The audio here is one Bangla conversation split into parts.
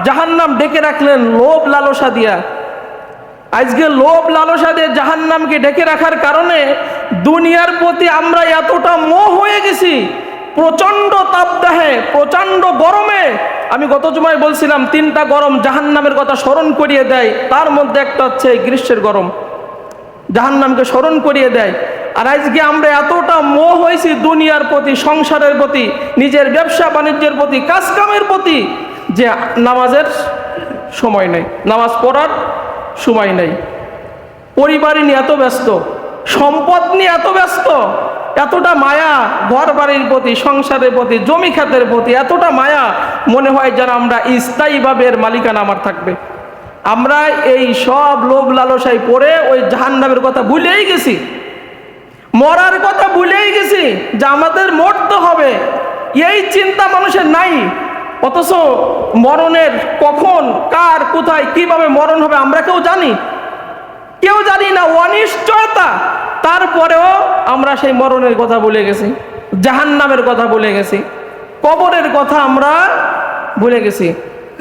জাহান্নাম ডেকে রাখলেন লোভ লালসা দিয়া। আজকে লোভ লালসা দিয়ে জাহান্নামকে ডেকে রাখার কারণে দুনিয়ার প্রতি আমরা এতটা মোহ হয়ে গেছি। প্রচন্ড তাপদাহে, প্রচন্ড গরমে, আমি গত জুমায় বলছিলাম 3টা গরম জাহান্নামের কথা স্মরণ করিয়ে দেয়, তার মধ্যে একটা হচ্ছে গ্রীষ্মের গরম, জাহান্নামকে স্মরণ করিয়ে দেয়। আর আজকে আমরা এতটা মোহ হয়েছি দুনিয়ার প্রতি, সংসারের প্রতি, নিজের ব্যবসা বাণিজ্যের প্রতি, কাজকামের প্রতি, যে নামাজের সময় নেই, নামাজ পড়ার সময় নেই, পরিবার নিয়ে এত ব্যস্ত, সম্পদ নিয়ে এত ব্যস্ত, এতটা মায়া ঘর বাড়ির প্রতি, সংসারের প্রতি, জমি খাতের প্রতি এতটা মায়া, মনে হয় যেন আমরা স্থায়ীভাবে এর মালিকানা আমার থাকবে। আমরা এই সব লোভ লালসায় পড়ে ওই জাহান্নামের কথা ভুলেই গেছি, মরার কথা ভুলেই গেছি, যে আমাদের মরতে হবে, এই চিন্তা মানুষের নাই। অথচ মরণের কখন, কার, কোথায়, কিভাবে মরণ হবে আমরা কেউ জানি? কেউ জানি না, অনিশ্চয়তা। তারপরেও আমরা সেই মরণের কথা ভুলে গেছি, জাহান্নামের কথা ভুলে গেছি, কবরের কথা আমরা ভুলে গেছি।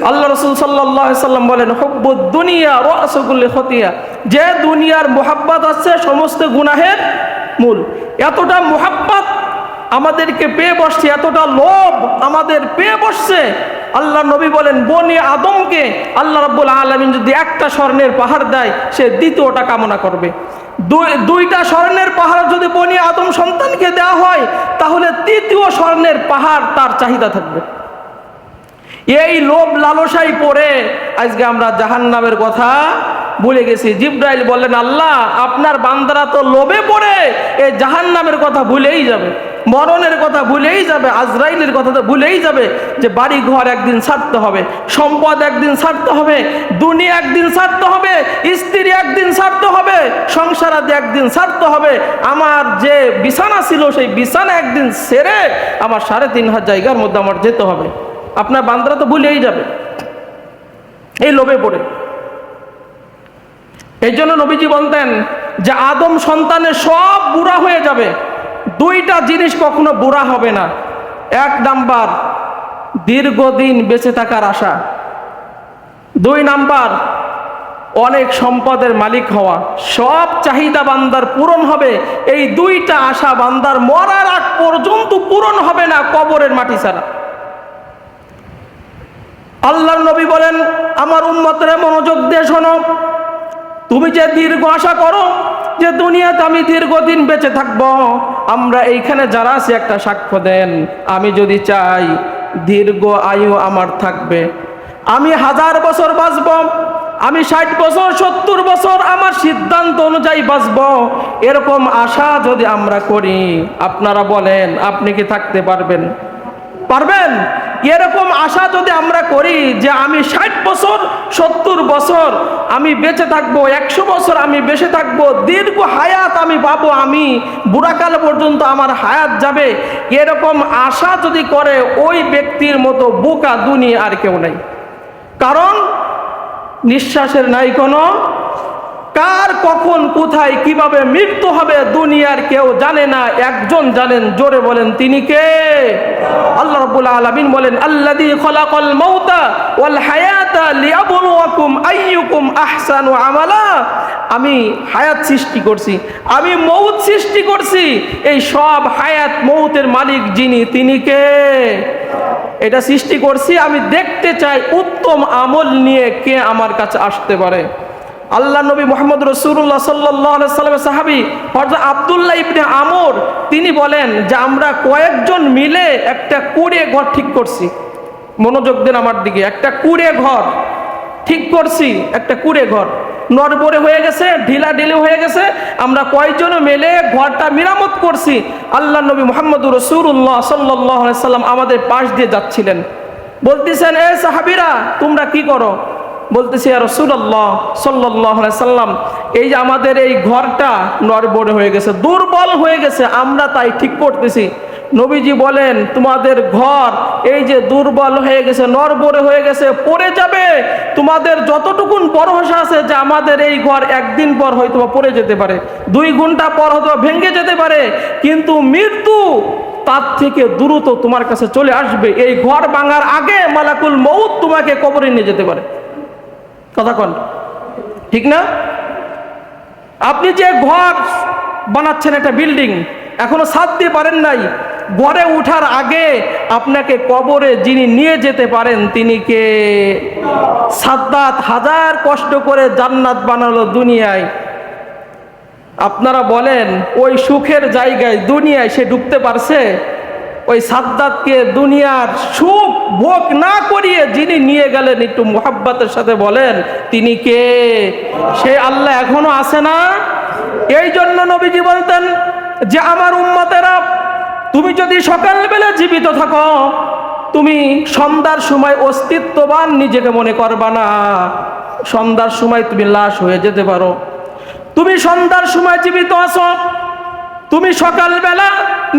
আল্লাহ রাসূল সাল্লাল্লাহু আলাইহি সাল্লাম বলেন, হুব্বুদ দুনিয়া রাসু কুল্লি খতিয়া, যে দুনিয়ার মুহাব্বত আছে সমস্ত গুনাহের মূল। এতটা মুহাব্বত আমাদেরকে পেয়ে বসছে, এতটা লোভ আমাদের পেয়ে বসছে। আল্লাহ নবী বলেন, বনি আদমকে আল্লাহ রাব্বুল আলামিন যদি একটা স্বর্ণের পাহাড় দেয়, সে দ্বিতীয়টা কামনা করবে। দুইটা স্বর্ণের পাহাড় যদি বনি আদম সন্তানকে দেওয়া হয়, তাহলে তৃতীয় স্বর্ণের পাহাড় তার চাহিদা থাকবে। এই লোভ লালসায় পড়ে আজকে আমরা জাহান্নামের কথা ভুলে গেছি। জিবরাইল বললেন, আল্লাহ আপনার বান্দারা তো লোভে পড়ে এই জাহান্নামের কথা ভুলেই যাবে, মরণের কথা ভুলেই যাবে, আজরাইলের কথা তো ভুলেই যাবে, যে বাড়ি ঘর একদিন ছাড়তে হবে, সম্পদ একদিন ছাড়তে হবে, দুনিয়া একদিন ছাড়তে হবে, স্ত্রী একদিন ছাড়তে হবে, সংসার আদি একদিন ছাড়তে হবে, আমার যে বিছানা ছিল সেই বিছানা একদিন ছেড়ে আমার 3.5 জায়গার মধ্যে আমার যেতে হবে। আপনার বান্দারা তো ভুলেই যাবে এই লোভে পড়ে। এই জন্য নবীজি বলতেন যে আদম সন্তানের সব বুড়া হয়ে যাবে, 2টা জিনিস কখনো বুড়া হবে না। 1 নাম্বার দীর্ঘদিন বেঁচে থাকার আশা, 2 নাম্বার অনেক সম্পদের মালিক হওয়া। সব চাহিদা বান্দার পূরণ হবে, এই 2টা আশা বান্দার মরার আগ পর্যন্ত পূরণ হবে না কবরের মাটি ছাড়া। আল্লাহর নবী বলেন, আমার উম্মতরে মনোযোগ দিয়ে শোনো, তুমি যে দীর্ঘ আশা করো যে দুনিয়াতে আমি দীর্ঘদিন বেঁচে থাকব, আমরা এইখানে যারা আছি একটা সাক্ষ্য দেন। আমি যদি চাই দীর্ঘ আয়ু আমার থাকবে, আমি 1000 বছর বাঁচব, আমি 60 বছর 70 বছর আমার সিদ্ধান্ত অনুযায়ী বাঁচব, এরকম আশা যদি আমরা করি, আপনারা বলেন আপনি কি থাকতে পারবেন? পারবেন? এরকম আশা যদি আমরা করি যে আমি 60 বছর 70 বছর আমি বেঁচে থাকবো, 100 বছর আমি বেঁচে থাকবো, দীর্ঘ হায়াত আমি পাবো, আমি বুড়াকাল পর্যন্ত আমার হায়াত যাবে, এরকম আশা যদি করে, ওই ব্যক্তির মতো বোকা দুনিয়া আর কেউ নাই। কারণ নিঃশ্বাসের নাই কোনো, কার কখন কোথায় কিভাবে মৃত্যু হবে দুনিয়ার কেউ জানে না, একজন জানেন, জোরে বলেন তিনি কে? আল্লাহ রাব্বুল আলামিন বলেন, আল্লাযী খালাকাল মাউতা ওয়াল হায়াতা লিয়াবলুয়াকুম আইয়ুকুম আহসানু আমালা। আমি হায়াত সৃষ্টি করছি, আমি মৌত সৃষ্টি করছি, এই সব হায়াত মৌতের মালিক যিনি, তিনি কে? এটা সৃষ্টি করছি, আমি দেখতে চাই উত্তম আমল নিয়ে কে আমার কাছে আসতে পারে। আল্লাহ নবী মুহাম্মদ রাসূলুল্লাহ সাল্লাল্লাহু আলাইহি সাল্লামের সাহাবী হযরত আব্দুল্লাহ ইবনে আমর, তিনি বলেন যে আমরা কয়েকজন মিলে একটা কুঁড়ে ঘর ঠিক করছি। মনোযোগ দেন আমার দিকে, একটা কুঁড়ে ঘর ঠিক করছি, একটা কুঁড়ে ঘর নড়বড়ে হয়ে গেছে, ঢিলাঢিলি হয়ে গেছে, আমরা কয়েকজন মিলে ঘরটা মেরামত করছি। আল্লাহ নবী মুহাম্মদ রাসূলুল্লাহ সাল্লাল্লাহু আলাইহি সাল্লাম আমাদের পাশ দিয়ে যাচ্ছিলেন, বলতেছেন, এ সাহাবীরা তোমরা কি করো? বলতেছি, ইয়া রাসূলুল্লাহ সাল্লাল্লাহু আলাইহি সাল্লাম, এই যে আমাদের এই ঘরটা নড়বড়ে হয়ে গেছে, দুর্বল হয়ে গেছে, আমরা তাই ঠিক করতেছি। নবীজি বলেন, তোমাদের ঘর এই যে দুর্বল হয়ে গেছে, নড়বড়ে হয়ে গেছে, পড়ে যাবে, তোমাদের যতটুকুন ভরসা আছে যে আমাদের এই ঘর একদিন পর হয়তো পড়ে যেতে পারে, 2 ঘন্টা পর হয়তো ভেঙে যেতে পারে, কিন্তু মৃত্যু তার থেকে দ্রুত তোমার কাছে চলে আসবে। এই ঘর ভাঙার আগে মালাকুল মউত তোমাকে কবরে নিয়ে যেতে পারে। কথা কন, ঠিক না? আপনি যে ঘর বানাচ্ছেন, একটা বিল্ডিং, এখনো ছাদ দিয়ে পারেন নাই, ঘরে উঠার আগে আপনাকে কবরে যিনি নিয়ে যেতে পারেন তিনি কে? সাদ্দাত হাজার কষ্ট করে জান্নাত বানালো দুনিয়ায়। আপনারা বলেন ওই সুখের জায়গায় দুনিয়ায় সে ঢুকতে পারছে? ওই সাদ্দাতকে দুনিয়ার সুখ ভোগ না করিয়ে যিনি নিয়ে গেলেন, একটু মুহাব্বতের সাথে বলেন তিনি কে? সে আল্লাহ এখনো আছে না? এই জন্য নবীজি বলতেন যে আমার উম্মতেরা, তুমি যদি সকালবেলা জীবিত থাকো, তুমি সন্ধ্যার সময় অস্তিত্ববান নিজেকে মনে করবা না। সন্ধ্যার সময় তুমি লাশ হয়ে যেতে পারো। তুমি সন্ধ্যার সময় জীবিত আছো, তুমি সকালবেলা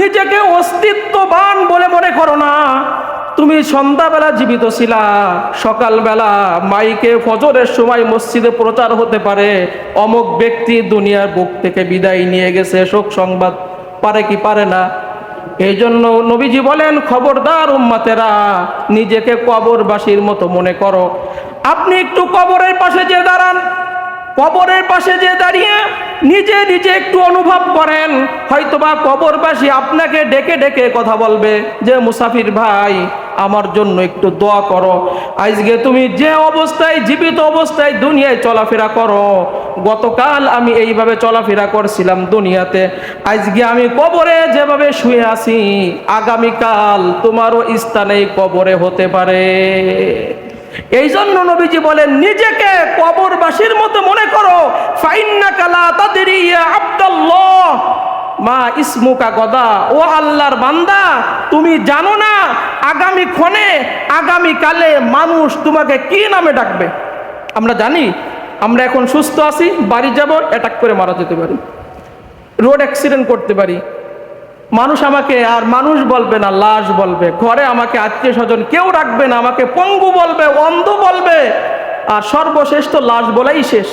নিজেকে অস্তিত্ববান বলে মনে করো না। তুমি সন্ধ্যাবেলা জীবিত ছিলা, সকালবেলা মাইকে ফজরের সময় মসজিদে প্রচার হতে পারে অমুক ব্যক্তি দুনিয়ার বুক থেকে বিদায় নিয়ে গেছে, শোক সংবাদ, পারে কি পারে না? এই জন্য নবীজি বলেন, খবরদার উম্মতেরা, নিজেকে কবরবাসীর মতো মনে করো। আপনি একটু কবরের পাশে যে দাঁড়ান, কবরের পাশে যে দাঁড়িয়ে নিজে নিজে একটু অনুভব করেন, হয়তোবা কবরবাসী আপনাকে ডেকে ডেকে কথা বলবে যে মুসাফির ভাই, আমার জন্য একটু দোয়া করো। আজকে তুমি যে অবস্থায়, জীবিত অবস্থায় দুনিয়ায় চলাফেরা করো, গতকাল আমি এইভাবে চলাফেরা করছিলাম দুনিয়াতে, আজকে আমি কবরে যেভাবে শুয়ে আছি, আগামীকাল তোমারও স্থানে কবরে হতে পারে। এই জন্য নবীজি বলেন, নিজেকে কবরবাসীর মতো মনে করো। ফাইন্নাকা লা তাদরি ইয়া আব্দুল্লাহ মা ইসমুকা গদা, ও আল্লাহর বান্দা, তুমি জানো না আগামী ক্ষণে, আগামী কালে মানুষ তোমাকে কি নামে ডাকবে। আমরা জানি, আমরা এখন সুস্থ আছি, বাড়ি যাব, অ্যাটাক করে মারা যেতে পারি, রোড অ্যাক্সিডেন্ট করতে পারি। মানুষ আমাকে আর মানুষ বলবে না, লাশ বলবে। ঘরে আমাকে আত্মীয় স্বজন কেউ রাখবে না, আমাকে পঙ্গু বলবে, অন্ধ বলবে, আর সর্বশেষ তো লাশ বলাই শেষ।